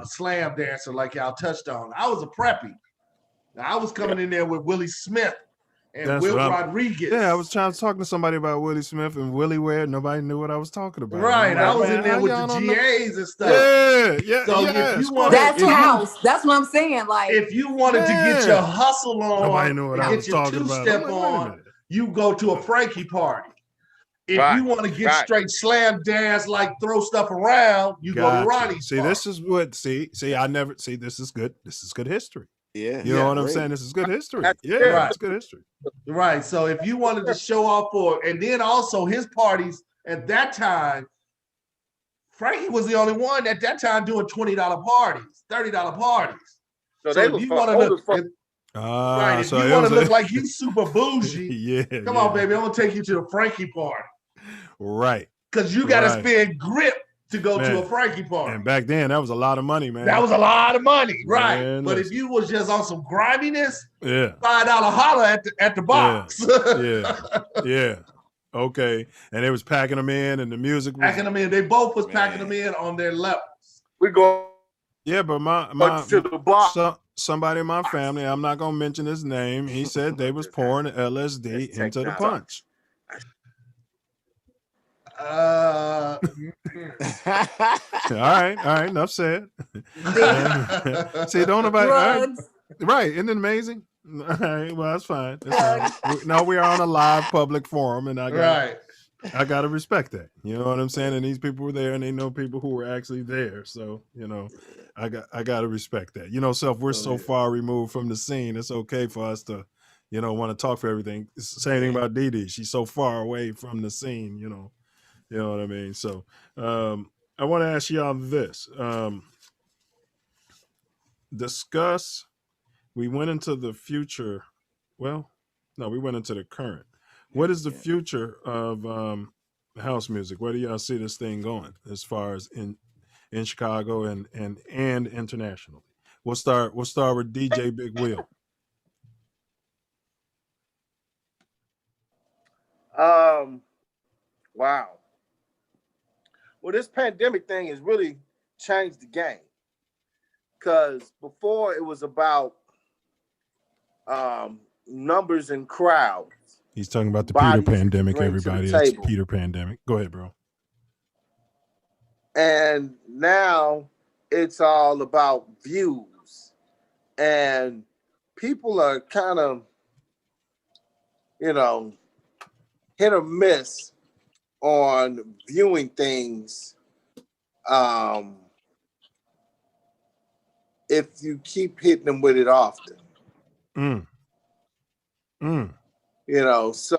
slam dancer like y'all touched on. I was a preppy. Now, I was coming in there with Willie Smith and Will Rodriguez. Yeah, I was trying to talk to somebody about Willie Smith and Willie Ware. Nobody knew what I was talking about. Right, I was in there with the GAs and stuff. Yeah. So if you want, that's house. That's what I'm saying. Like, if you wanted to get your hustle on, nobody knew what I was get your talking about. two-step on, you go to a Frankie party. If you want to get straight slam dance, like throw stuff around, you go to Ronnie's. See, this is what. See, I never see. This is good. This is good history. Yeah, you know what I'm saying. This is good history. It's good history. Right. So if you wanted to show off for, and then also his parties at that time, Frankie was the only one at that time doing $20 parties, $30 parties. So if you want to look, if you want to look like you super bougie, come on, baby, I'm gonna take you to the Frankie party. Right. Because you got to spend grip to go to a Frankie party. And back then, that was a lot of money, man. That was a lot of money, right? Man, but if you was just on some griminess, $5 holler at the box. Yeah. Okay. And they was packing them in, and the music was packing them in. They both was packing them in on their levels. We go. Yeah, but to the box. Somebody in my family, I'm not gonna mention his name. He said they was pouring LSD into the punch. All right, enough said. See, don't nobody right, isn't it amazing? All right, well, that's fine. No, we are on a live public forum, and I gotta respect that. You know what I'm saying? And these people were there, and they know people who were actually there. So, you know, I gotta respect that. You know, we're so far removed from the scene, it's okay for us to, you know, want to talk for everything. It's the same thing about Dee Dee. She's so far away from the scene, you know. You know what I mean? So I want to ask y'all this. Discuss, we went into the future. Well, no, we went into the current. What is the future of house music? Where do y'all see this thing going as far as in Chicago and internationally? We'll start with DJ Big Wheel. Wow. Well, this pandemic thing has really changed the game. Because before it was about numbers and crowds. He's talking about the Peter pandemic, everybody. It's Peter pandemic. Go ahead, bro. And now it's all about views. And people are kind of, you know, hit or miss on viewing things if you keep hitting them with it often. You know, so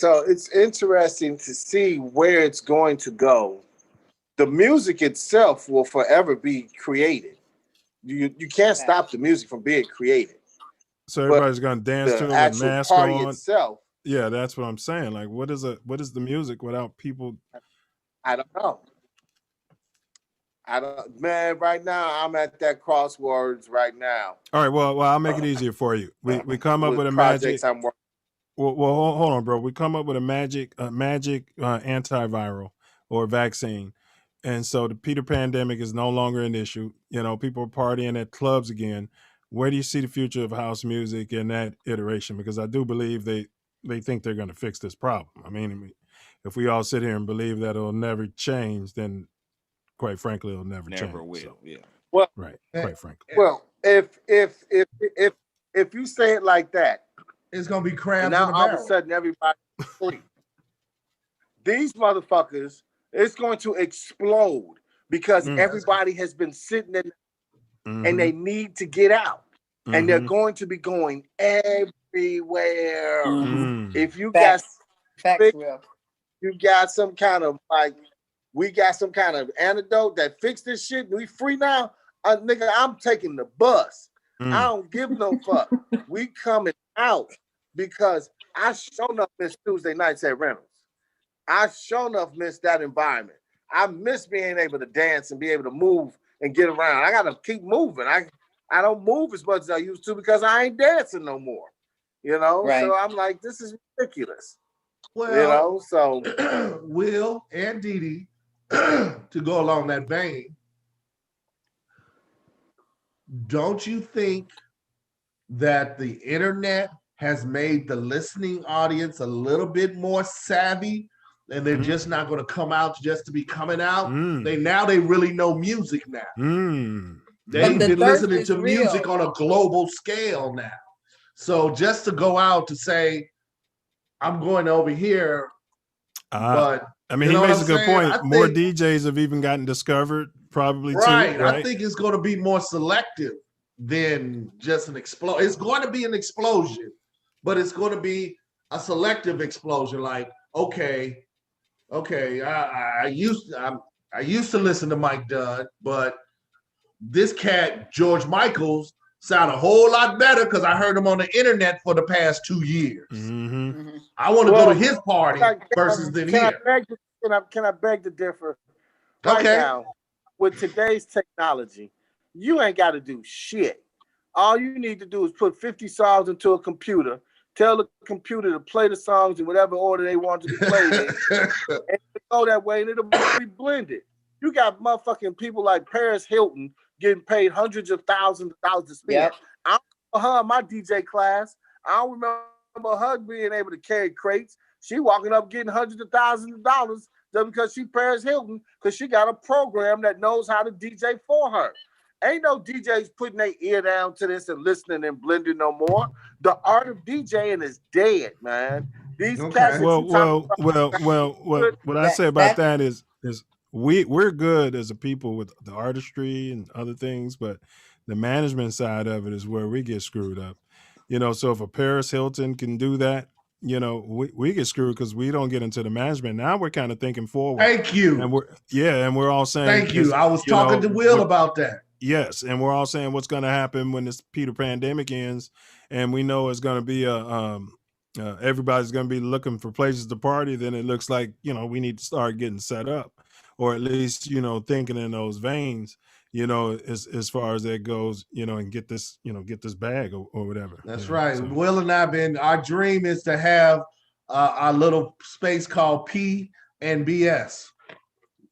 it's interesting to see where it's going to go. The music itself will forever be created. You can't stop the music from being created. So everybody's gonna dance to it with mask on. Itself. Yeah, that's what I'm saying. Like, what is the music without people? I don't know. Man, right now I'm at that crossroads right now. All right, well, I'll make it easier for you. We come up with a magic. Well, hold on, bro. We come up with a magic antiviral or vaccine, and so the Peter pandemic is no longer an issue. You know, people are partying at clubs again. Where do you see the future of house music in that iteration? Because I do believe they think they're going to fix this problem. I mean, if we all sit here and believe that it'll never change, then quite frankly, it'll never change. Will. So, yeah. Well, right. Quite frankly. Well, if you say it like that, it's gonna be crabs. Now all of a sudden everybody's asleep. These motherfuckers, it's going to explode because everybody has been sitting in and they need to get out. And they're going to be going everywhere. If you you got some kind of we got some kind of antidote that fixed this shit. We free now, nigga. I'm taking the bus. I don't give no fuck. We coming out because I sure enough miss Tuesday nights at Reynolds. I sure enough miss that environment. I miss being able to dance and be able to move and get around. I gotta keep moving. I don't move as much as I used to because I ain't dancing no more. You know, so I'm like, this is ridiculous. Well, you know, so Will and Dee Dee, to go along that vein, don't you think that the internet has made the listening audience a little bit more savvy, and they're just not going to come out just to be coming out? They really know music now. They've been listening to music on a global scale now. So just to go out to say, I'm going over here, but I mean, he makes a good point. More DJs have even gotten discovered, probably too. Right. I think it's going to be more selective than just an explosion. It's going to be an explosion, but it's going to be a selective explosion. Like, okay, I used to listen to Mike Dunn, but this cat George Michaels sound a whole lot better because I heard him on the internet for the past 2 years. I want to go to his party versus than here. Can I beg to differ? Right now, with today's technology, you ain't got to do shit. All you need to do is put 50 songs into a computer, tell the computer to play the songs in whatever order they want to be played in, and go that way, and it'll be blended. You got motherfucking people like Paris Hilton getting paid hundreds of thousands of dollars to spin. I don't remember her in my DJ class. I don't remember her being able to carry crates. She walking up getting hundreds of thousands of dollars just because she Paris Hilton, because she got a program that knows how to DJ for her. Ain't no DJs putting their ear down to this and listening and blending no more. The art of DJing is dead, man. These cats. What I say about that is we're good as a people with the artistry and other things, but the management side of it is where we get screwed up. So if a Paris Hilton can do that, we get screwed because we don't get into the management. Now we're kind of thinking forward. Thank you. And we're all saying, thank you. I was talking to Will about that. Yes, and we're all saying what's going to happen when this Peter pandemic ends, and we know it's going to be everybody's going to be looking for places to party. Then it looks like we need to start getting set up, or at least thinking in those veins. As far as that goes, and get this bag or whatever. That's right. So. Will and our dream is to have our little space called P and BS.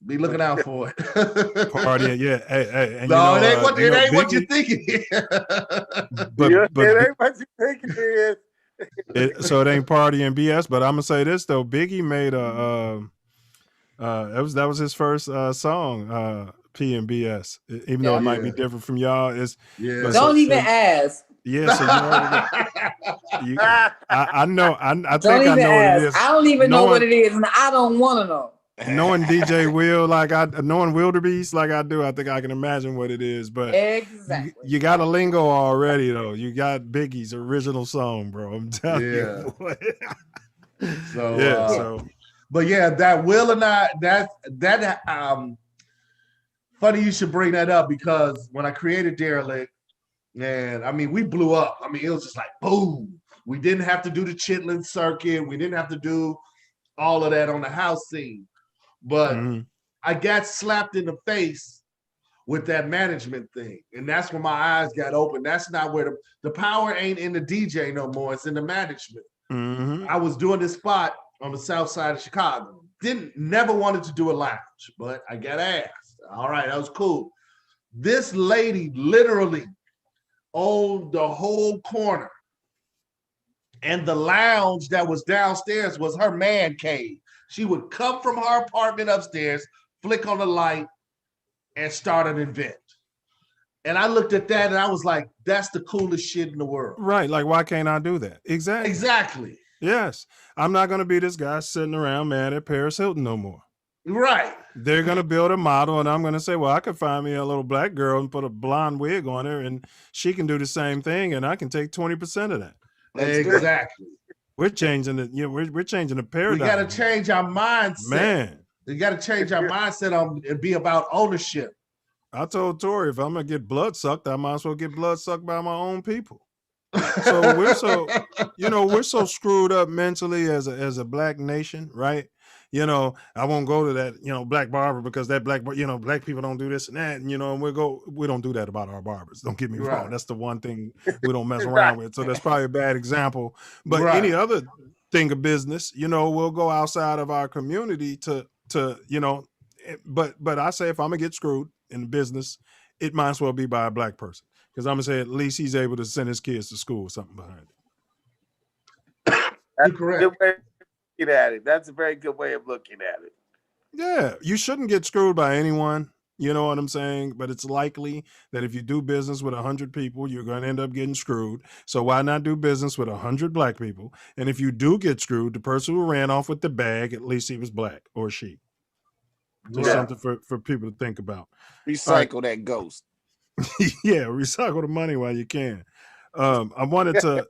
Be looking out for it. Partying, yeah. Hey, no, it ain't what you think it is. But it ain't what you think it is. So it ain't party and BS. But I'm gonna say this though, Biggie made that was his first song, P and BS. Even though it might be different from y'all, Don't even ask. Yeah, so I know. I think I know ask. what it is. I don't even know what it is, and I don't want to know. Knowing DJ Will knowing Wildebeest like I do, I think I can imagine what it is. But exactly, you got a lingo already though. You got Biggie's original song, bro. I'm telling you. But that Will and I, that funny you should bring that up, because when I created Derelict, man, I mean, we blew up. I mean, it was just like boom. We didn't have to do the Chitlin circuit. We didn't have to do all of that on the house scene. But I got slapped in the face with that management thing. And that's when my eyes got open. That's not where the power ain't in the DJ no more. It's in the management. I was doing this spot on the south side of Chicago. Never wanted to do a lounge, but I got asked. All right, that was cool. This lady literally owned the whole corner. And the lounge that was downstairs was her man cave. She would come from her apartment upstairs, flick on the light, and start an event. And I looked at that and I was like, that's the coolest shit in the world. Right. Like, why can't I do that? Exactly. Yes. I'm not going to be this guy sitting around mad at Paris Hilton no more. Right. They're going to build a model and I'm going to say, well, I could find me a little black girl and put a blonde wig on her and she can do the same thing and I can take 20% of that. Exactly. We're changing the, we're changing the paradigm. We got to change our mindset. Man. We got to change our mindset and be about ownership. I told Tori, if I'm going to get blood sucked, I might as well get blood sucked by my own people. So we're so screwed up mentally as a black nation, right? I won't go to that, black barber because that black people don't do this and that. And, and we don't do that about our barbers. Don't get me wrong. That's the one thing we don't mess around with. So that's probably a bad example. But any other thing of business, we'll go outside of our community to but I say if I'm gonna get screwed in business, it might as well be by a black person, because I'm gonna say at least he's able to send his kids to school or something behind it. That's correct. A good way of looking at it. That's a very good way of looking at it. Yeah, you shouldn't get screwed by anyone. You know what I'm saying? But it's likely that if you do business with 100 people, you're going to end up getting screwed. So why not do business with 100 black people? And if you do get screwed, the person who ran off with the bag, at least he was black or she. Just something for people to think about. Recycle that ghost. Yeah, recycle the money while you can. I wanted to